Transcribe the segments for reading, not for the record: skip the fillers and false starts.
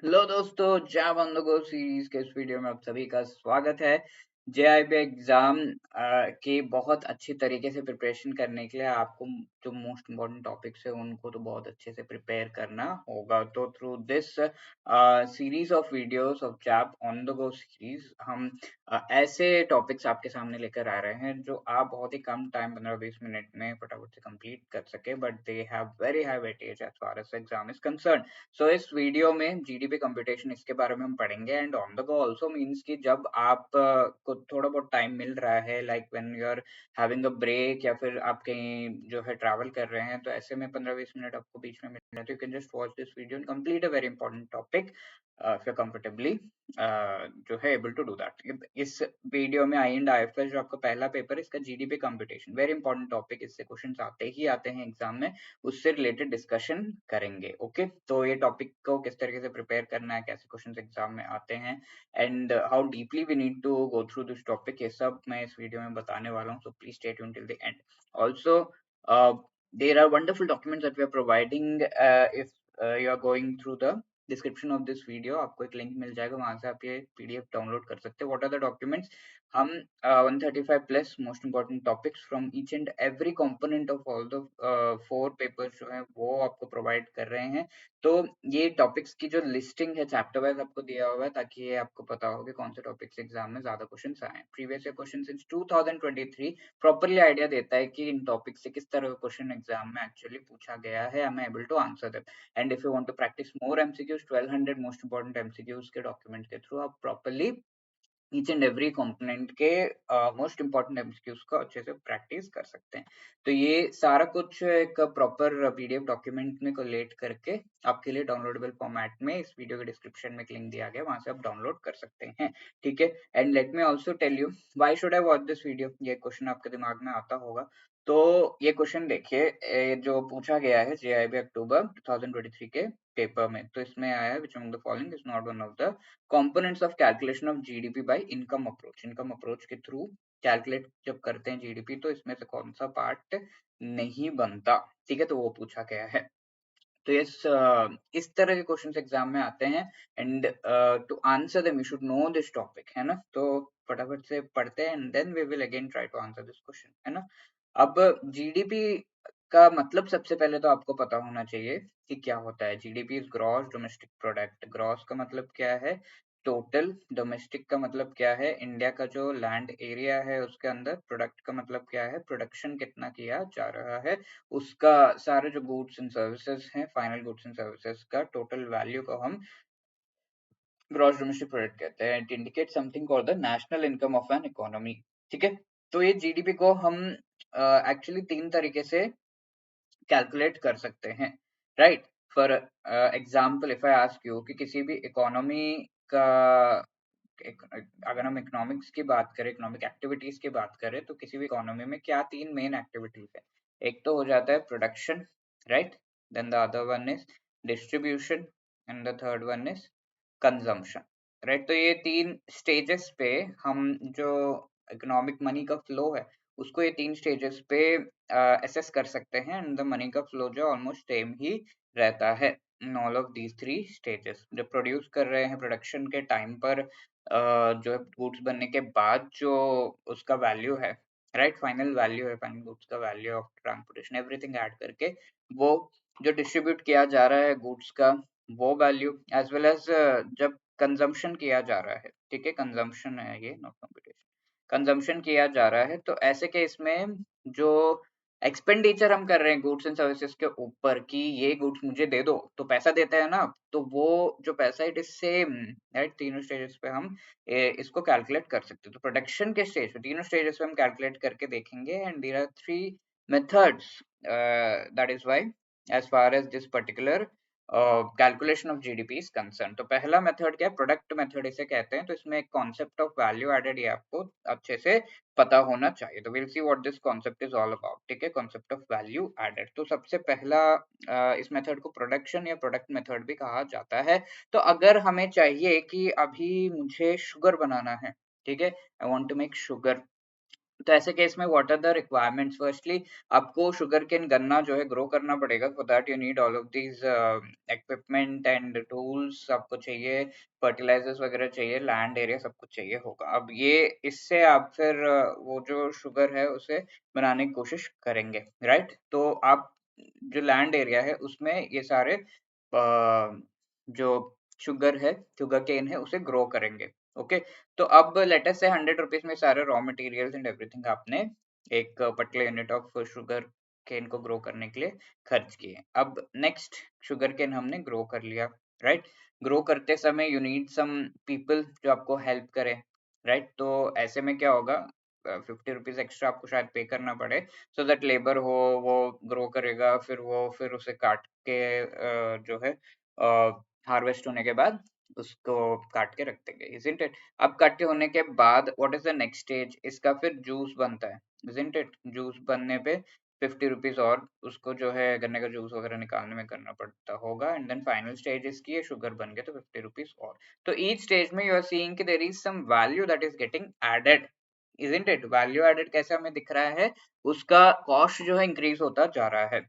Hello दोस्तों, जैव on the go series के इस वीडियो में आप सभी का स्वागत है। जेआईबी एग्जाम की बहुत अच्छी तरीके से प्रिपरेशन करने के लिए आपको जो मोस्ट इम्पोर्टेंट टॉपिक्स है उनको तो बहुत अच्छे से प्रिपेयर करना होगा। तो through this series of videos of जैव ऑन द गो सीरीज हम ऐसे टॉपिक्स आपके सामने लेकर आ रहे हैं जो आप बहुत ही कम टाइम 15-20 मिनट में फटाफट से कंप्लीट कर सके, but they have very high weightage as far as exam is concern. So इस वीडियो में जीडीपी कंप्यूटेशन इसके बारे में हम पढ़ेंगे and on the go also means कि जब आप को थोड़ा बहुत टाइम मिल रहा है, like when you are having a break या फिर आप कहीं जो है ट्रैवल कर रहे हैं, तो ऐसे में 15-20 मिनट आपको बीच में मिल रहे हैं, तो you can just watch this video and complete a very important topic if you comfortably जो है एबल टू डू दैट। इस वीडियो में आई एंड आईएफएस जो आपका पहला पेपर है, इसका GDP computation very important topic, इससे क्वेश्चंस आते ही आते हैं एग्जाम में, उससे रिलेटेड डिस्कशन करेंगे। ओके, तो ये टॉपिक को किस तरीके से प्रिपेयर करना है, कैसे क्वेश्चंस एग्जाम में आते हैं and how deeply we need to go through this topic, ये सब मैं इस वीडियो में बताने वाला हूँ। So please stay tuned till the end. Also there are wonderful documents that we are providing if you are going through the description of this video, आपको एक लिंक मिल जाएगा, वहां से आप ये पीडीएफ डाउनलोड कर सकते हैं। What are the documents? हम 135 plus most important topics from each and every component of all the 4 papers जो है वो आपको प्रोवाइड कर रहे हैं। तो ये टॉपिक्स की जो लिस्टिंग है चैप्टर वाइज आपको दिया हुआ है, ताकि ये आपको पता हो कि कौन से टॉपिक्स एग्जाम में ज्यादा क्वेश्चंस आए हैं। Previous year question since 2023 properly idea देता है कि इन टॉपिक से किस तरह का क्वेश्चन एग्जाम में एक्चुअली पूछा गया है, I am able to answer that. And if you want to practise more MCQs, 1200 most important MCQs के डॉक्यूमेंट के थ्रू आप properly each and every component के मोस्ट इंपॉर्टेंट एमसीक्यूज को अच्छे से प्रैक्टिस कर सकते हैं। तो ये सारा कुछ एक प्रॉपर पीडीएफ डॉक्यूमेंट में कोलेट करके आपके लिए डाउनलोडेबल फॉर्मेट में इस वीडियो के डिस्क्रिप्शन में एक लिंक दिया गया, वहां से आप डाउनलोड कर सकते हैं। ठीक है, and let me also tell you why should I watch this video. ये क्वेश्चन आपके दिमाग में आता होगा। तो ये क्वेश्चन देखिए, जो पूछा गया है जेआईबी अक्टूबर 2023 के पेपर में, तो इसमें आया है which among the following is not one of the components of calculation of GDP by income approach। Income approach के थ्रू कैलकुलेट जब करते हैं जीडीपी, तो इसमें से कौन सा पार्ट नहीं बनता। ठीक है, तो वो पूछा गया है। तो इस तरह के क्वेश्चंस एग्जाम में आते हैं and to answer them you should know this topic, है ना। तो फटाफट से पढ़ते हैं and then we will again try to answer this question, है ना। अब जीडीपी का मतलब सबसे पहले तो आपको पता होना चाहिए कि क्या होता है। GDP is gross domestic product. Gross का मतलब क्या है? टोटल। डोमेस्टिक का मतलब क्या है? इंडिया का जो लैंड एरिया है उसके अंदर। प्रोडक्ट का मतलब क्या है? प्रोडक्शन कितना किया जा रहा है, उसका सारे जो गुड्स एंड सर्विसेज हैं, फाइनल गुड्स एंड सर्विसेज का टोटल वैल्यू को हम ग्रॉस डोमेस्टिक प्रोडक्ट कहते हैं। It indicate something called the national income of an economy. ठीक है, तो ये जीडीपी को हम एक्चुअली 3 तरीके से कैलकुलेट कर सकते हैं, right. For example if I ask you कि किसी भी इकोनॉमी का अगर हम इकोनॉमिक्स की बात करें, इकोनॉमिक एक्टिविटीज की बात करें, तो किसी भी इकोनॉमी में क्या 3 मेन एक्टिविटीज है? एक तो हो जाता है production, right, then the other one is distribution and the third one is consumption, right. तो ये 3 स्टेजेस पे हम जो इकोनॉमिक मनी का फ्लो है उसको ये 3 स्टेजेस पे असेस कर सकते हैं एंड द मनी का फ्लो जो ऑलमोस्ट सेम ही रहता है in all of these 3 stages. जब प्रोड्यूस कर रहे हैं प्रोडक्शन के टाइम पर जो है गुड्स बनने के बाद जो उसका वैल्यू है, राइट, फाइनल वैल्यू है, फाइनल गुड्स का value of transportation everything add करके वो जो डिस्ट्रीब्यूट किया जा रहा है गुड्स का वो वैल्यू, एज वेल एज जब कंजम्पशन किया जा रहा है, ठीक है, कंजम्पशन है ये, नॉट कंप्यूटेशन, कंजम्पशन किया जा रहा है, तो ऐसे केस में जो एक्सपेंडिचर हम कर रहे हैं गुड्स एंड सर्विसेज के ऊपर कि ये गुड्स मुझे दे दो, तो पैसा देते हैं ना, तो वो जो पैसा इट इज सेम, राइट। तीनों स्टेजेस पे हम इसको कैलकुलेट कर सकते हैं। तो प्रोडक्शन के स्टेज पे, तीनों स्टेजेस पे हम कैलकुलेट करके देखेंगे and there are 3 methods, that is why as far as this particular calculation of GDP is concern. तो पहला मेथड क्या है? प्रोडक्ट मेथड इसे कहते हैं। तो इसमें एक कॉन्सेप्ट ऑफ वैल्यू एडेड ये आपको अच्छे से पता होना चाहिए। तो will see what this concept is all about. ठीक है, कॉन्सेप्ट ऑफ वैल्यू एडेड। तो सबसे पहला इस मेथड को प्रोडक्शन या प्रोडक्ट मेथड भी कहा जाता है। तो अगर हमें चाहिए कि अभी मुझे शुगर बनाना है, ठीक है, I want to make sugar, तो ऐसे केस में what are the requirements? Firstly आपको शुगर केन गन्ना जो है ग्रो करना पड़ेगा। For that you need all of these equipment and tools आपको चाहिए, फर्टिलाइजर्स वगैरह चाहिए, लैंड एरिया सब कुछ चाहिए होगा। अब ये इससे आप फिर वो जो शुगर है उसे बनाने की कोशिश करेंगे, राइट? तो आप जो लैंड एरिया है उसमें ये सारे जो शुगर है, शुगर केन है, उसे ग्रो करेंगे। ओके, तो अब लेट अस से 100 रुपीज में सारे रॉ मटेरियल्स एंड एवरीथिंग आपने एक particular unit of sugar cane को ग्रो करने के लिए खर्च किए। अब नेक्स्ट शुगर केन हमने ग्रो कर लिया, राइट? ग्रो करते समय यू नीड सम पीपल जो आपको हेल्प करें, राइट? तो ऐसे में क्या होगा, 50 रुपीज एक्स्ट्रा आपको शायद पे करना पड़े, सो दैट लेबर हो वो ग्रो करेगा, फिर उसे काट के जो है हार्वेस्ट होने के बाद उसको काट के रख देंगे, isn't it? अब काट के होने के बाद what is the next stage? इसका फिर जूस बनता है, isn't it? जूस बनने पे 50 रुपीज और उसको जो है गन्ने का जूस वगैरह निकालने में करना पड़ता होगा, एंड देन फाइनल स्टेज इसकी है शुगर बन गया तो 50 रुपीज और। तो ईच स्टेज में यू आर सीइंग कि there is some value that is getting added, isn't it? Value added कैसे हमें दिख रहा है? उसका कॉस्ट जो है इंक्रीज होता जा रहा है।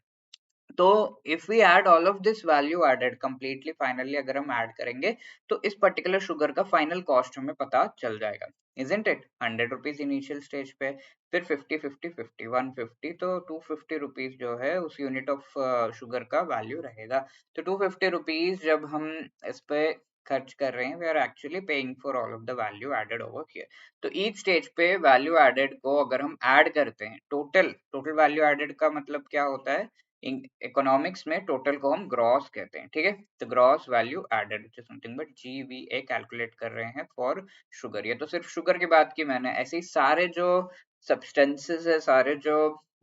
तो if we add all of this value added completely, finally अगर हम ऐड करेंगे तो इस पर्टिकुलर शुगर का फाइनल कॉस्ट हमें पता चल जाएगा, isn't it? 100 rupees initial stage पे, फिर 50 50 50 150, तो 250 रुपीज जो है उस यूनिट ऑफ शुगर का वैल्यू रहेगा। तो 250 रुपीज जब हम इस पे खर्च कर रहे हैं, we are actually paying for all of the value added over here. तो ईच स्टेज पे वैल्यू एडेड को अगर हम ऐड करते हैं, टोटल टोटल वैल्यू एडेड का मतलब क्या होता है? इकोनॉमिक्स में टोटल को हम ग्रॉस कहते हैं, ठीक है? तो gross value added which is something but GVA calculate कर रहे हैं फॉर शुगर। ये तो सिर्फ शुगर की बात की मैंने, ऐसे ही सारे जो सब्सटेंसेस है, सारे जो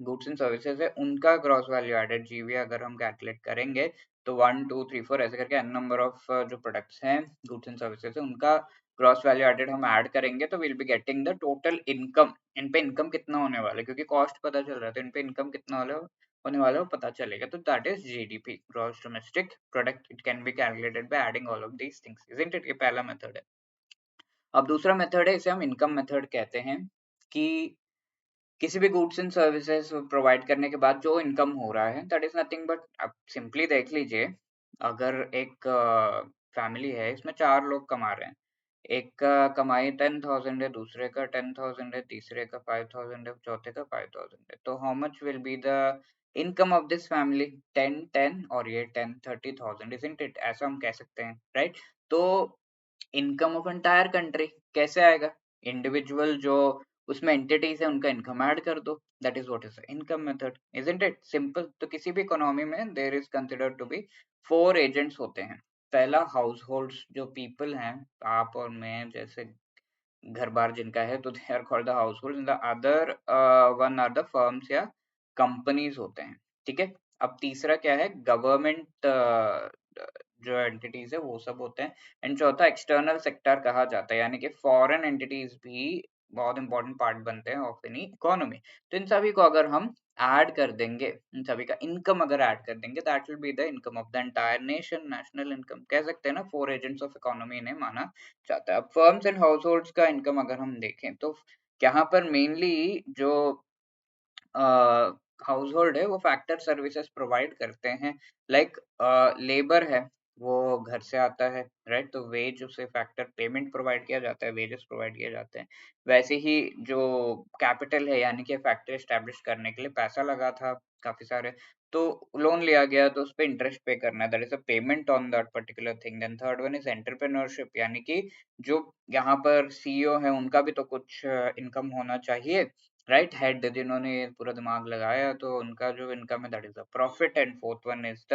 गुड्स एंड सर्विसेज है, उनका ग्रॉस वैल्यू एडेड जीवीए अगर हम कैलकुलेट करेंगे तो 1 2 3 4 ऐसे करके एन नंबर ऑफ जो प्रोडक्ट्स हैं, गुड्स एंड सर्विसेज है, उनका ग्रॉस वैल्यू एडेड हम ऐड करेंगे तो will be getting the total income. इन पे इनकम कितना होने वाला है, क्योंकि कॉस्ट पता चल रहा है तो इन पे इनकम कितना होने वाला है वो पता चलेगा। तो that is GDP, gross domestic product. It can be calculated by adding all of these things, isn't it? ये पहला मेथड है। अब दूसरा मेथड है, इसे हम इनकम मेथड कहते हैं, कि किसी भी गुड्स एंड सर्विसेज प्रोवाइड करने के बाद जो इनकम हो रहा है दैट इज नथिंग बट, आप सिंपली देख लीजिए, अगर एक फैमिली है, इसमें 4 लोग कमा रहे हैं, एक का कमाई 10,000 है, दूसरे का 10,000 है, तीसरे का 5,000 है, चौथे का 5,000 है, तो how much will be the income of this family? 10 10 और ये 10 30,000, इजंट इट? ऐसा हम कह सकते हैं, राइट? तो इनकम ऑफ एंटायर कंट्री कैसे आएगा? इंडिविजुअल जो उसमें एंटिटीज है उनका इनकम ऐड कर दो, that is what is income method, isn't it? Simple. तो किसी भी इकोनॉमी में there is considered to be 4 agents होते हैं। पहला हाउस होल्ड्स, जो पीपल हैं, आप और मैं जैसे घर बार जिनका है, तो they are called the household. The other one are the firms या कंपनीज होते हैं, ठीक है? अब तीसरा क्या है? गवर्नमेंट जो एंटिटीज है वो सब होते हैं। एंड चौथा एक्सटर्नल सेक्टर कहा जाता है, यानी कि फॉरेन एंटिटीज भी बहुत इंपॉर्टेंट पार्ट बनते हैं ऑफ एनी इकोनॉमी। तो इन सभी को अगर हम ऐड कर देंगे, इन सभी का इनकम अगर ऐड कर देंगे, that will be the income of the entire nation, national income कह सकते हैं ना। 4 एजेंट्स ऑफ इकोनॉमी इन्हें माना जाता है। अब फर्म्स एंड हाउस होल्ड्स का इनकम अगर हम देखें तो यहाँ पर मेनली जो हाउस होल्ड है वो फैक्टर सर्विसेज प्रोवाइड करते हैं, लाइक लेबर है वो घर से आता है, राइट? तो वेज उसे फैक्टर पेमेंट प्रोवाइड किया जाता है, वेजेस प्रोवाइड किए जाते हैं। वैसे ही जो कैपिटल है, यानी कि फैक्ट्री एस्टेब्लिश करने के लिए पैसा लगा था काफी सारे, तो लोन लिया गया तो उस पे इंटरेस्ट पे करना है, that is a payment on that particular thing. Then third one is entrepreneurship, यानी कि जो यहाँ पर सीईओ है उनका भी तो कुछ इनकम होना चाहिए, राइट? हेड जिन्होंने ये पूरा दिमाग लगाया तो उनका जो इनकम है that is the profit. And fourth one is the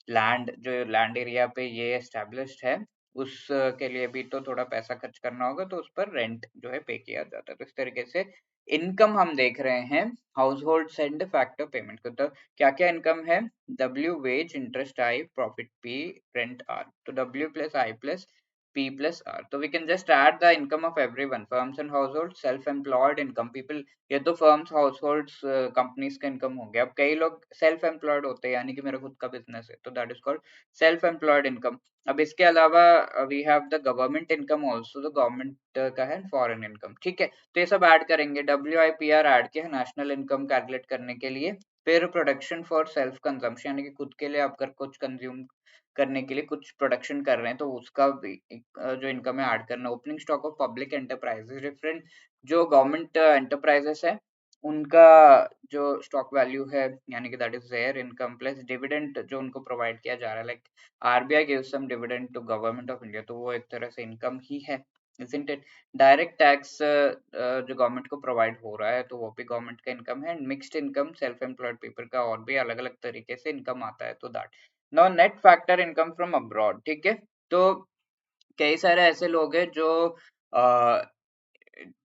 land, जो लैंड एरिया पे ये एस्टेब्लिश्ड है उस के लिए भी तो थोड़ा पैसा खर्च करना होगा, तो उस पर रेंट जो है पे किया जाता है। तो इस तरीके से इनकम हम देख रहे हैं household and factor payment को। तो क्या क्या इनकम है? W wage, interest I, profit P, rent R। तो W plus I plus P plus R. तो we can just add the income of everyone, firms and households, self-employed income people. ये तो firms, households, companies का income हो गया. अब कई लोग self-employed होते हैं, यानी कि मेरा खुद का business है, तो that is called self-employed income. अब इसके अलावा we have the government income also, तो government का है foreign income. ठीक है, तो ये सब ऐड करेंगे. WIPR ऐड किया national income कैलकुलेट करने के लिए. फिर प्रोडक्शन फॉर सेल्फ कंजम्पशन, यानी कि खुद के लिए आप कर कुछ कंज्यूम करने के लिए कुछ प्रोडक्शन कर रहे हैं, तो उसका जो इनकम है ऐड करना. Opening stock of public enterprises, different जो गवर्नमेंट एंटरप्राइजेस है उनका जो स्टॉक वैल्यू है, यानी कि that is their income, plus dividend जो उनको प्रोवाइड किया जा रहा है, like RBI gives some dividend to government of India, तो वो एक तरह से इनकम ही है, isn't it? डायरेक्ट टैक्स जो गवर्नमेंट को प्रोवाइड हो रहा है, तो वो भी गवर्नमेंट का इनकम है. Mixed income self employed people का और भी अलग अलग तरीके से इनकम आता है, तो that. Now net factor income from abroad. ठीक है, तो कई सारे ऐसे लोग हैं जो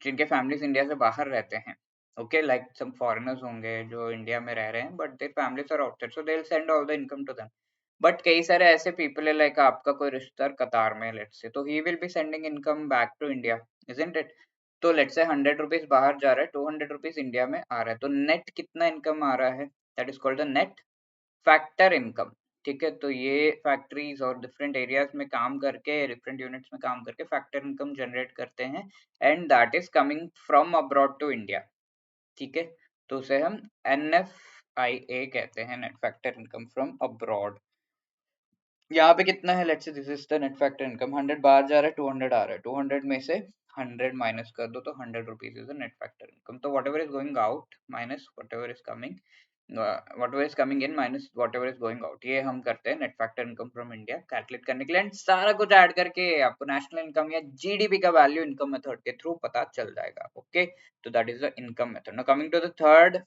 जिनके फैमिलीज इंडिया से बाहर रहते हैं. ओके, लाइक सम फॉरेनर्स होंगे जो इंडिया में रह रहे हैं, but their families are outside, so they will send all the income to them. But कई सारे ऐसे पीपल है, लाइक आपका कोई रिश्तेदार कतार में, लेट्स से, तो he will be sending income back to India, isn't it? तो लेट्स से 100 रुपीज बाहर जा रहा है, 200 रुपीज इंडिया में आ रहा है, तो नेट कितना इनकम आ रहा है? That is called the net factor income. ठीक है, तो ये फैक्ट्रीज और डिफरेंट एरियाज में काम करके, डिफरेंट यूनिट्स में काम करके फैक्टर इनकम जनरेट करते हैं, and that is coming from abroad to India. ठीक है, तो उसे हम NFIA कहते हैं, net factor income from abroad. यहाँ पे कितना है? Let's say this is the net factor income. 100 बाहर जा रहा है, 200 आ रहा है, 200 में से 100 माइनस कर दो, तो 100 rupees is the net factor income. तो whatever is going out minus whatever is coming, whatever is coming in minus whatever is going out, ये हम करते हैं net factor income from India calculate करने के लिए. And सारा कुछ ऐड करके आपको नेशनल इनकम या जीडीपी का वैल्यू इनकम मेथड के थ्रू पता चल जाएगा. ओके, तो that is the income method. Now coming to the third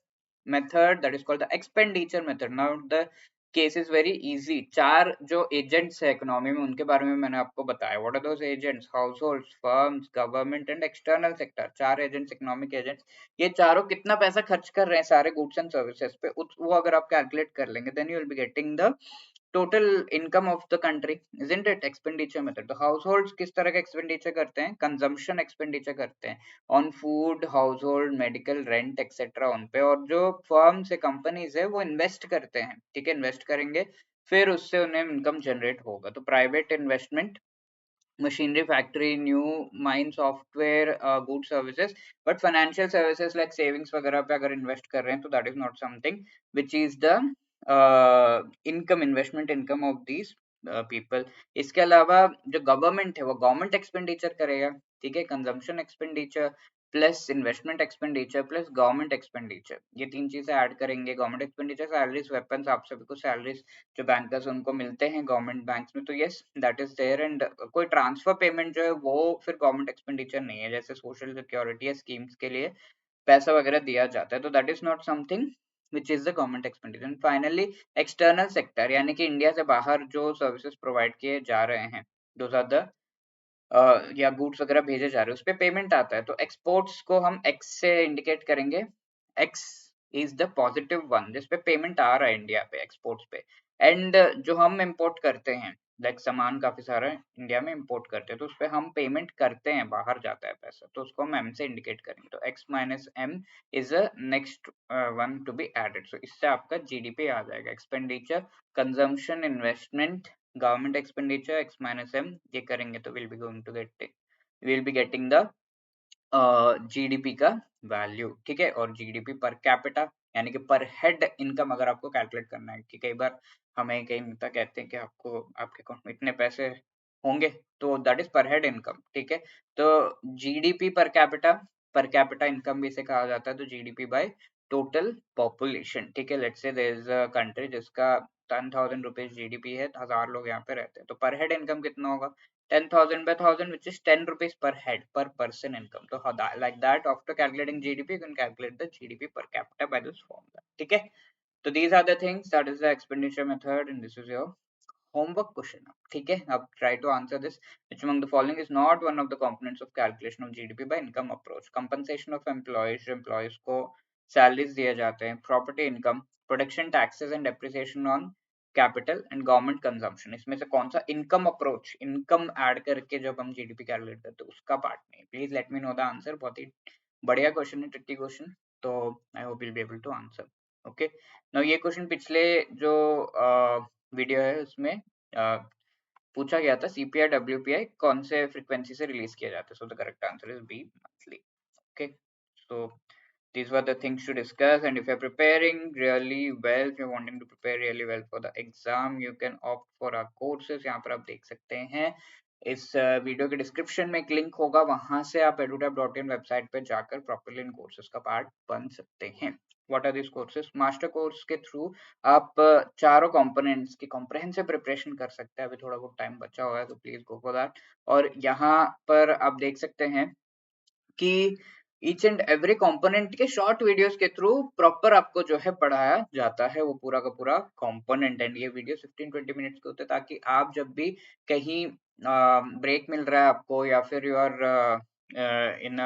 method, that is called the expenditure method. Now the case is very easy. चार जो agents है इकोनॉमी में, उनके बारे में मैंने आपको बताया. What are those agents? Households, firms, government and external sector. चार एजेंट्स, इकोनॉमिक एजेंट्स. ये चारों कितना पैसा खर्च कर रहे हैं सारे गुड्स एंड सर्विसेज पे, वो अगर आप कैलकुलेट कर लेंगे, then you will be getting the total income of the country, isn't it? Expenditure method. तो हाउसहोल्ड्स किस तरह का एक्सपेंडिचर करते हैं? कंजम्पशन एक्सपेंडिचर करते हैं on food, household, medical, rent etcetera उन पे. और जो फर्म्स है, कंपनीज है, वो इन्वेस्ट करते हैं. ठीक है, इन्वेस्ट करेंगे, फिर उससे उन्हें इनकम जनरेट होगा. तो private investment, machinery factory, new mine, software, good services. But financial services like savings वगैरह पे अगर invest कर रहे हैं, तो that is not something which is the income, investment income of these people. इसके अलावा जो गवर्नमेंट है, वो गवर्नमेंट एक्सपेंडिचर करेगा. ठीक है, consumption expenditure plus investment expenditure plus government expenditure, ये तीन चीजें ऐड करेंगे. गवर्नमेंट एक्सपेंडिचर, सैलरीज, वेपन्स, आप सभी को सैलरीज जो बैंकर्स उनको मिलते हैं गवर्नमेंट बैंक्स में, तो yes that is there. And कोई ट्रांसफर पेमेंट जो है वो फिर गवर्नमेंट एक्सपेंडिचर नहीं है, जैसे सोशल सिक्योरिटी या स्कीम्स के लिए पैसा वगैरह दिया जाता है, तो that is not something which is the government expenditure. And finally external sector, यानी कि इंडिया से बाहर जो सर्विसेज प्रोवाइड किए जा रहे हैं, दोज आर द या गुड्स वगैरह भेजे जा रहे हैं, उस पे पेमेंट आता है. तो एक्सपोर्ट्स को हम एक्स से इंडिकेट करेंगे. X is the positive one जिसपे पेमेंट आ रहा है इंडिया पे, एक्सपोर्ट्स पे. एंड जो हम इम्पोर्ट करते हैं, लाइक सामान काफी सारा इंडिया में इम्पोर्ट करते हैं, तो उस पे हम पेमेंट करते हैं, बाहर जाता है पैसा, तो उसको हम एम से इंडिकेट करेंगे. तो X minus M is a next one to be added. So इससे आपका जीडीपी आ जाएगा. Expenditure, consumption, investment, government expenditure, X minus M, ये करेंगे तो will be getting the GDP का वैल्यू. ठीक है, और जीडीपी पर कैपिटा, यानी कि पर हेड इनकम अगर आपको कैलकुलेट करना है, कि कई बार हमें कई नेता कहते हैं कि आपको आपके अकाउंट में इतने पैसे होंगे, तो दैट इज पर हेड इनकम. ठीक है, तो जीडीपी पर कैपिटा इनकम भी इसे कहा जाता है, तो जीडीपी बाय टोटल पॉपुलेशन. ठीक है, लेट्स से देयर इज अ कंट्री जिसका 10,000 रुपीज जीडीपी है, 1000 लोग यहाँ पे रहते हैं, तो पर हेड इनकम कितना होगा? 10,000 by 1000, which is 10 rupees per head per person income. So like that, after calculating GDP, you can calculate the GDP per capita by this formula. ठीक है, तो these are the things, that is the expenditure method, and this is your homework question. ठीक है, अब try to answer this. Which among the following is not one of the components of calculation of GDP by income approach? Compensation of employees, employees को salaries दिए जाते हैं. Property income, production taxes and depreciation on capital and government consumption, इसमें से कौन सा income approach, income add करके जब हम जीडीपी कैलकुलेट करते हैं उसका पार्ट नहीं? Please let me know the answer. बहुत ही बढ़िया क्वेश्चन है, ट्रिकी क्वेश्चन, तो I hope will be able to answer. Okay, now ये क्वेश्चन पिछले जो वीडियो है उसमें पूछा गया था, सीपीआई डब्ल्यूपीआई कौन से फ्रीक्वेंसी से रिलीज किया जाता है? So the correct answer is B, monthly. Okay, so these were the things to discuss, and if you're preparing really well, if you're wanting to prepare really well for the exam, you can opt for our courses। यहाँ पर आप देख सकते हैं इस video के description में एक लिंक होगा, वहां से आप edutap.in वेबसाइट पे जाकर प्रॉपर्ली इन कोर्सेज का पार्ट बन सकते हैं। What are this courses? Master course के थ्रू आप चारों कंपोनेंट्स की कॉम्प्रहेंसिव प्रिपरेशन कर सकते हैं। अभी थोड़ा बहुत टाइम बचा हुआ है तो प्लीज गो फॉर दैट। और यहाँ पर आप देख सकते हैं कि ईच एंड एवरी कंपोनेंट के शॉर्ट वीडियोस के थ्रू प्रॉपर आपको जो है पढ़ाया जाता है वो पूरा का पूरा कंपोनेंट। एंड ये वीडियो 15-20 मिनट्स के होते हैं ताकि आप जब भी कहीं ब्रेक मिल रहा है आपको या फिर you are in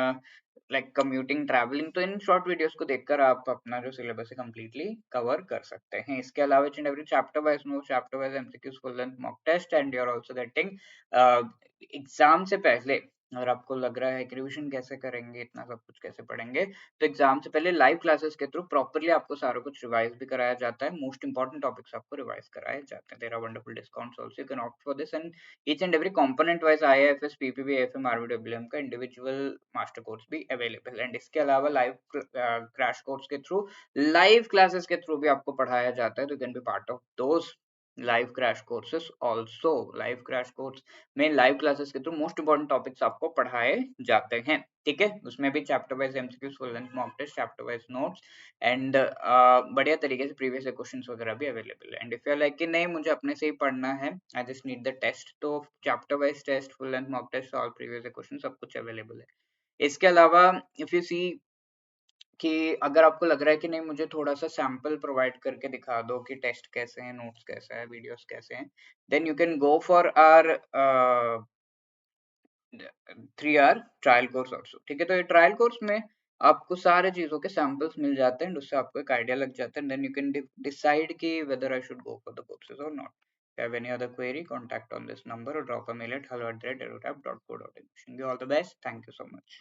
like commuting travelling, तो इन शॉर्ट वीडियोस को देखकर आप अपना जो सिलेबस है कंप्लीटली कवर कर सकते हैं। इसके अलावा each and every chapter wise notes, chapter wise MCQs, full length mock test, and you are also getting exam से पहले, अगर आपको लग रहा है कि रिविजन कैसे करेंगे, इतना सब कुछ कैसे पढ़ेंगे, तो एग्जाम से पहले लाइव क्लासेस के थ्रू प्रॉपर्ली आपको सारा कुछ रिवाइज भी कराया जाता है। मोस्ट इंपॉर्टेंट टॉपिक्स आपको रिवाइज कराए जाते हैं। There are wonderful discounts also, you can opt for this. And each and every component wise IAFS, PPB, AFM, RBWM का इंडिविजुअल मास्टर कोर्स भी अवेलेबल। एंड इसके अलावा लाइव क्रैश कोर्स के through, live classes के through भी आपको पढ़ाया जाता है, तो you can be part of those live crash courses also. Live crash course में लाइव क्लासेस के थ्रू मोस्ट इंपॉर्टेंट टॉपिक्स आपको पढ़ाए जाते हैं, ठीक है। उसमें भी chapter wise MCQs, full length mock test, chapter wise notes, and बढ़िया तरीके से प्रीवियस क्वेश्चंस वगैरह भी अवेलेबल है। And if you are like कि नहीं मुझे अपने से ही पढ़ना है, I just need the test, तो chapter wise test, full length mock test, all previous question, सब कुछ अवेलेबल है। इसके अलावा इफ यू सी कि अगर आपको लग रहा है कि नहीं मुझे थोड़ा सा सैंपल प्रोवाइड करके दिखा दो कि टेस्ट कैसे हैं, नोट्स कैसे हैं, वीडियोस कैसे हैं, then you can go for our 3 hour trial course also, ठीक है। तो ये ट्रायल कोर्स में आपको सारे चीजों के सैंपल्स मिल जाते हैं, उससे आपको एक आइडिया लग जाता है। देन यू कैन डिसाइड कि whether I should go for the courses और not. If you have any other query, contact on this number or drop a mail at hello@edutap.co.in. Wishing you all the best. Thank you so much.